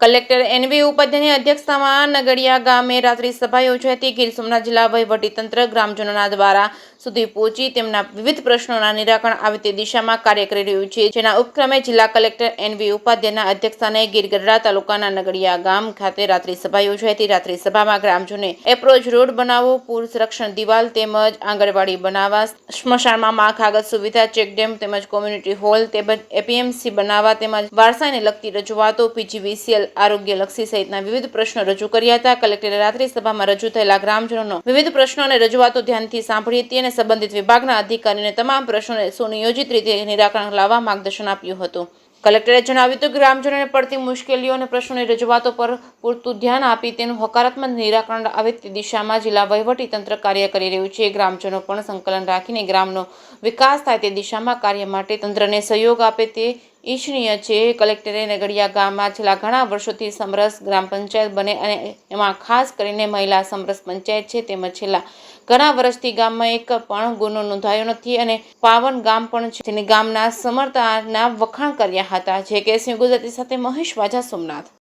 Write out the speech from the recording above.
Collector NV ઉપાધ્યાયની અધ્યક્ષતામાં નગડિયા ગામે રાત્રિ સભા યોજાઈ હતી. ગીર સોમનાથ જિલ્લા વહીવટીતંત્ર ગ્રામજનોના દ્વારા સુધી પહોંચી તેમના વિવિધ પ્રશ્નોના નિરાકરણ આવે તે દિશામાં કાર્ય કરી રહ્યું છે. જેના ઉપક્રમે જિલ્લા કલેક્ટર એનવી ઉપાધ્યાયના અધ્યક્ષસ્થાને ગીર ગઢડા તાલુકાના નગડિયા ગામ ખાતે રાત્રિ સભા યોજાઈ હતી. રાત્રિ સભામાં ગ્રામજનોને એપ્રોચ રોડ બનાવવો, પૂર સંરક્ષણ દિવાલ તેમજ આંગણવાડી બનાવવા, સ્મશાનમાં માળખાગત સુવિધા, ચેકડેમ તેમજ કોમ્યુનિટી હોલ તેમજ એપીએમસી બનાવવા તેમજ વારસાને લગતી રજૂઆતો, પીજીવીસીએલ, આરોગ્યલક્ષી સહિતના વિવિધ પ્રશ્નો રજૂ કર્યા હતા. કલેક્ટરે રાત્રિ સભામાં રજૂ થયેલા ગ્રામજનોનો વિવિધ પ્રશ્નો અને રજૂઆતો ધ્યાનથી સાંભળી હતી અને સંબંધિત વિભાગના અધિકારીઓને તમામ પ્રશ્નોને સુનિયોજિત રીતે નિરાકરણ લાવવા માર્ગદર્શન આપ્યું હતું. કલેક્ટરે જણાવ્યું હતું કે ગ્રામજનોને પડતી મુશ્કેલીઓ અને પ્રશ્નોની રજૂઆતો પર પૂરતું ધ્યાન આપી તેનું હકારાત્મક નિરાકરણ આવે તે દિશામાં જિલ્લા વહીવટીતંત્ર કાર્ય કરી રહ્યું છે. ગ્રામજનો પણ સંકલન રાખીને ગ્રામનો વિકાસ થાય તે દિશામાં કાર્ય માટે તંત્રને સહયોગ આપે તે ઈચ્છનીય છે. કલેક્ટરે નગડિયા ગામમાં છેલ્લા ઘણા વર્ષોથી સમરસ ગ્રામ પંચાયત બને અને એમાં ખાસ કરીને મહિલા સમરસ પંચાયત છે તેમજ છેલ્લા ઘણા વર્ષથી ગામમાં એક પણ ગુનો નોંધાયો નથી અને પાવન ગામ પણ છે. તેની ગામના સમર્થના વખાણ કર્યા હતા. જે કે ગુજરાતી સાથે મહેશ વાજા, સોમનાથ.